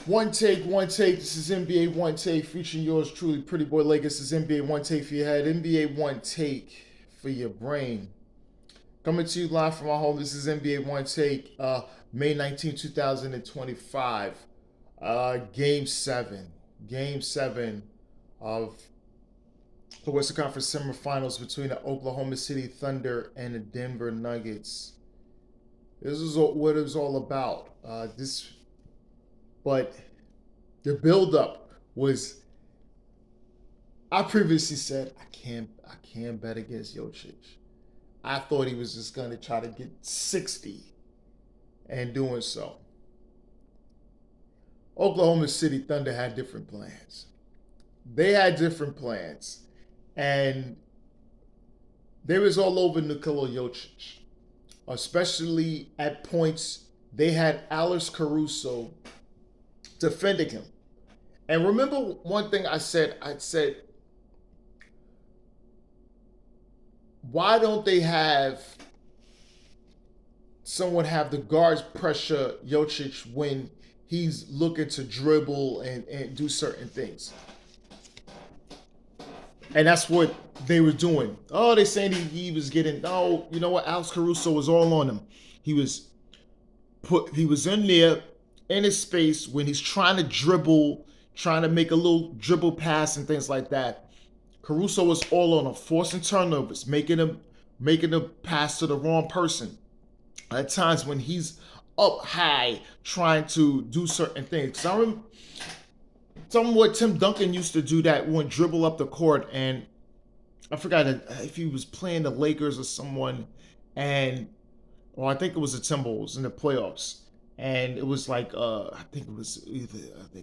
One take, one take. This is NBA One Take featuring yours truly, Pretty Boy Lakers. This is NBA One Take for your head, NBA One Take for your brain. Coming to you live from our home. This is NBA One Take, May 19, 2025. Game 7. Game 7 of the Western Conference semifinals between the Oklahoma City Thunder and the Denver Nuggets. This is what it was all about. But the buildup was. I previously said I can't bet against Jokic. I thought he was just gonna try to get 60, and doing so. Oklahoma City Thunder had different plans. They had different plans, and they was all over Nikola Jokic, especially at points. They had Alex Caruso defending him. And remember one thing I said, why don't they have someone have the guards pressure Jokic when he's looking to dribble and do certain things? And that's what they were doing. Oh, they're saying he was getting, oh, you know what? Alex Caruso was all on him. He was in there in his space when he's trying to dribble, trying to make a little dribble pass and things like that. Caruso was all on him, forcing turnovers, making a pass to the wrong person. At times when he's up high trying to do certain things. Because I remember what Tim Duncan used to do, that one dribble up the court, and I forgot if he was playing the Lakers or someone, or I think it was the Timberwolves in the playoffs. And it was like, I think it was either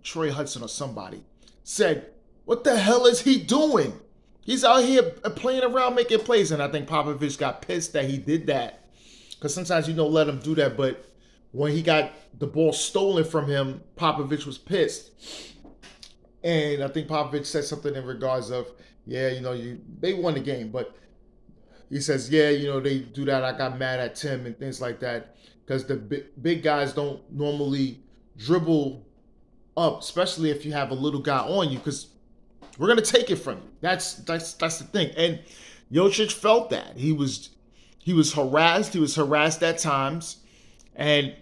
Troy Hudson or somebody said, what the hell is he doing? He's out here playing around, making plays. And I think Popovich got pissed that he did that. Because sometimes you don't let him do that. But when he got the ball stolen from him, Popovich was pissed. And I think Popovich said something in regards of, yeah, they won the game. But he says, yeah, they do that. I got mad at Tim and things like that. Because the big guys don't normally dribble up, especially if you have a little guy on you, because we're gonna take it from you. That's the thing. And Jokic felt that he was harassed. He was harassed at times, and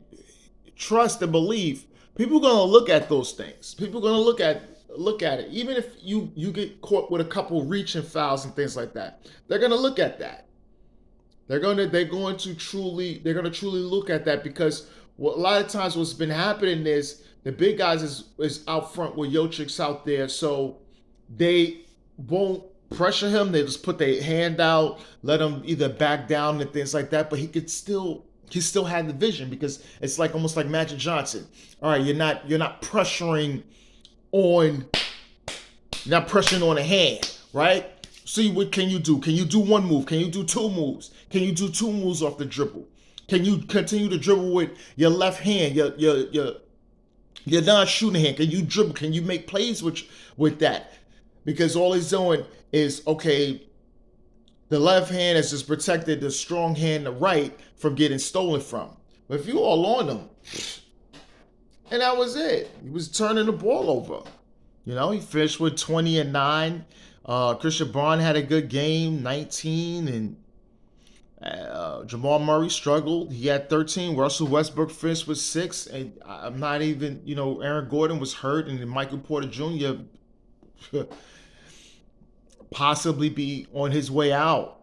trust and believe people are gonna look at those things. People are gonna look at it. Even if you get caught with a couple reaching fouls and things like that, they're gonna look at that. They're gonna truly look at that, because a lot of times what's been happening is the big guys is out front with Jokic out there, so they won't pressure him. They just put their hand out, let him either back down and things like that. But he still had the vision, because it's like almost like Magic Johnson. All right, you're not pressuring on, a hand, right? See, what can you do? Can you do one move? Can you do two moves? Can you do two moves off the dribble? Can you continue to dribble with your left hand, your non-shooting hand? Can you dribble? Can you make plays with that? Because all he's doing is, okay, the left hand has just protected the strong hand, the right, from getting stolen from. But if you all on him, and that was it. He was turning the ball over. He finished with 20 and 9. Christian Braun had a good game, 19, and Jamal Murray struggled. He had 13. Russell Westbrook finished with 6, and I'm not even, Aaron Gordon was hurt, and then Michael Porter Jr. possibly be on his way out.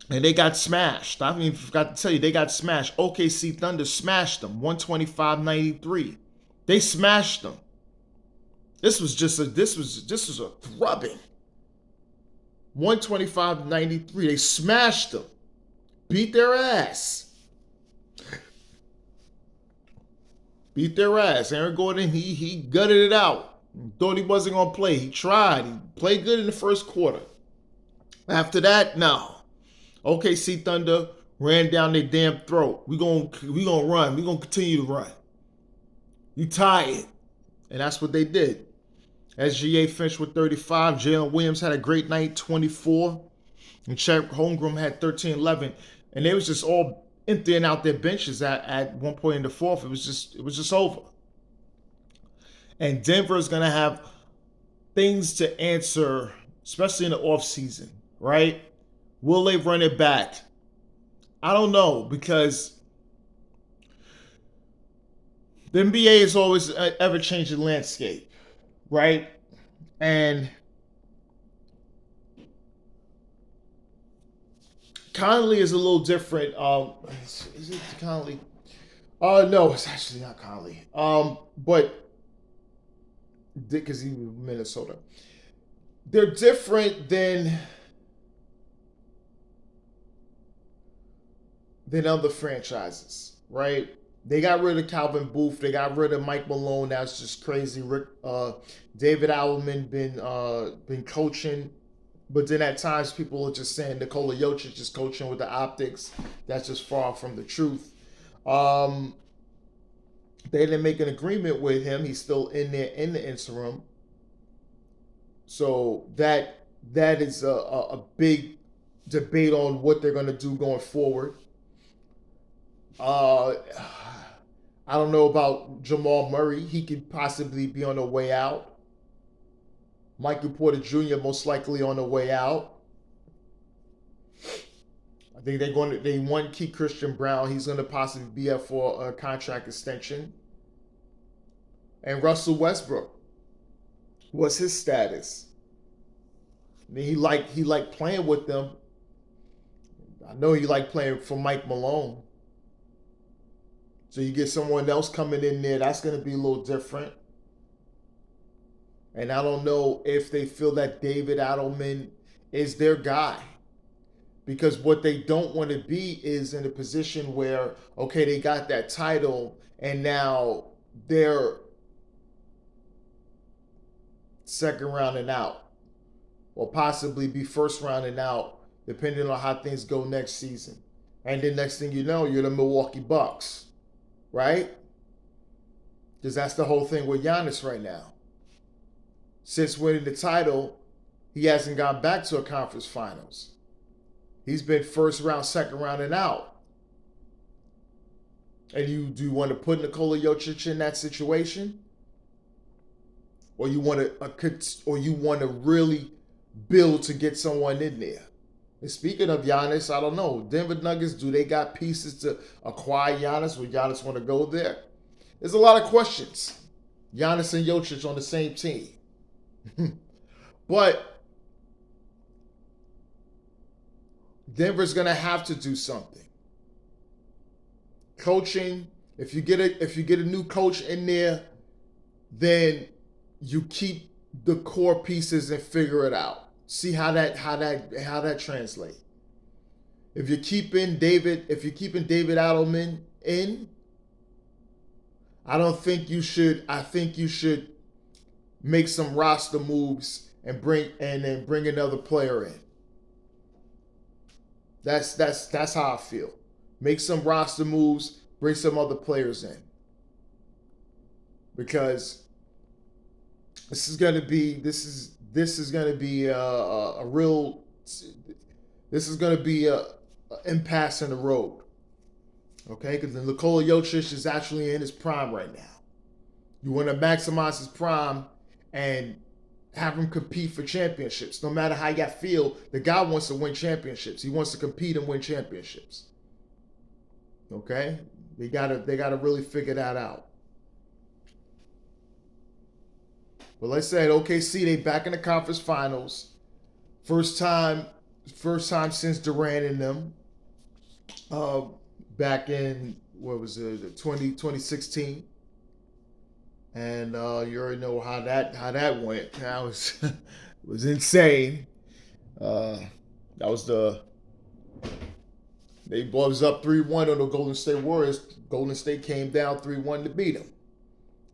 And they got smashed. I even forgot to tell you, they got smashed. OKC Thunder smashed them, 125-93. They smashed them. This was a thrubbing. 125-93. They smashed them. Beat their ass. Aaron Gordon, he gutted it out. Thought he wasn't going to play. He tried. He played good in the first quarter. After that, no. OKC Thunder ran down their damn throat. We gonna run. We gonna continue to run. You tired. And that's what they did. SGA finished with 35. Jalen Williams had a great night, 24. And Chet Holmgren had 13, 11. And they was just all emptying out their benches at one point in the fourth. It was just over. And Denver's going to have things to answer, especially in the offseason, right? Will they run it back? I don't know, because the NBA is always an ever changing landscape, right? And Conley is a little different. Is it Conley? No, it's actually not Conley. But because he was Minnesota, they're different than other franchises, right? They got rid of Calvin Booth. They got rid of Mike Malone. That's just crazy. David Allenman been coaching, but then at times people are just saying Nikola Jokic is coaching with the optics. That's just far from the truth. They didn't make an agreement with him. He's still in there in the interim. So that is a big debate on what they're going to do going forward. Uh, I don't know about Jamal Murray. He could possibly be on the way out. Michael Porter Jr. most likely on the way out. I think they want to keep Christian Brown. He's going to possibly be up for a contract extension. And Russell Westbrook, what's his status? I mean, he liked playing with them. I know he liked playing for Mike Malone. So you get someone else coming in there, that's going to be a little different. And I don't know if they feel that David Adelman is their guy. Because what they don't want to be is in a position where, okay, they got that title and now they're second round and out. Or possibly be first round and out, depending on how things go next season. And then next thing you know, you're the Milwaukee Bucks. Right? Because that's the whole thing with Giannis right now. Since winning the title, he hasn't gone back to a conference finals. He's been first round, second round, and out. And do you want to put Nikola Jokic in that situation? Or you want to really build to get someone in there? And speaking of Giannis, I don't know. Denver Nuggets, do they got pieces to acquire Giannis? Would Giannis want to go there? There's a lot of questions. Giannis and Jokic on the same team. But Denver's going to have to do something. Coaching, if you get a new coach in there, then you keep the core pieces and figure it out. See how that translates. If you're keeping David Adelman in, I think you should make some roster moves and bring another player in. That's how I feel. Make some roster moves, bring some other players in. Because this is going to be a impasse in the road. Okay, because Nikola Jokic is actually in his prime right now. You want to maximize his prime and have him compete for championships. No matter how you feel, the guy wants to win championships. He wants to compete and win championships. Okay, they gotta really figure that out. But like I said, OKC, they back in the conference finals. First time since Durant and them. Back in, 2016. And you already know how that went. That was insane. That was they was up 3-1 on the Golden State Warriors. Golden State came down 3-1 to beat them.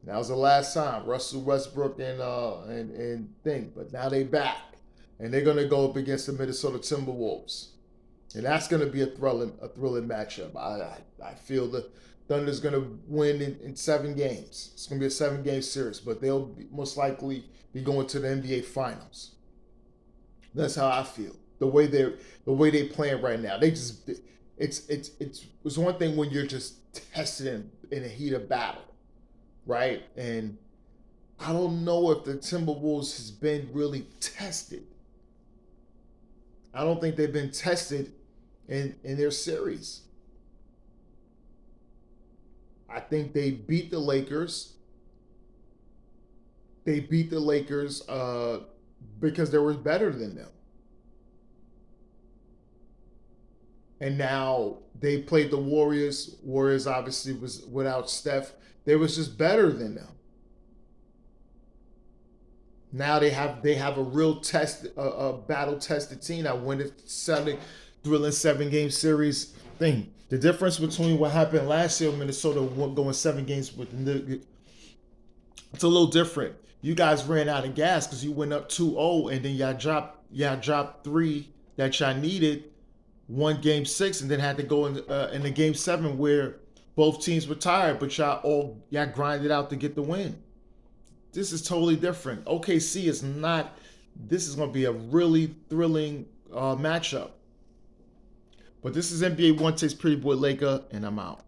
That was the last time. Russell Westbrook and thing. But now they back. And they're gonna go up against the Minnesota Timberwolves. And that's gonna be a thrilling matchup. I feel the Thunder's gonna win in 7 games. It's gonna be a 7-game series, but they'll most likely be going to the NBA Finals. That's how I feel. The way they playing right now. It's one thing when you're just tested in a heat of battle, right? And I don't know if the Timberwolves has been really tested. I don't think they've been tested in their series. I think they beat the Lakers. They beat the Lakers because they were better than them. And now they played the Warriors. Warriors obviously was without Steph. They was just better than them. Now they have a real test, a battle tested team that win a thrilling 7 game series thing. The difference between what happened last year, Minnesota going 7 games with it's a little different. You guys ran out of gas because you went up 2-0 and then y'all dropped three that y'all needed, won game 6 and then had to go in the game 7 where both teams were tired, but y'all grinded out to get the win. This is totally different. OKC is not. This is going to be a really thrilling matchup. But this is NBA One Takes Pretty Boy Laker, and I'm out.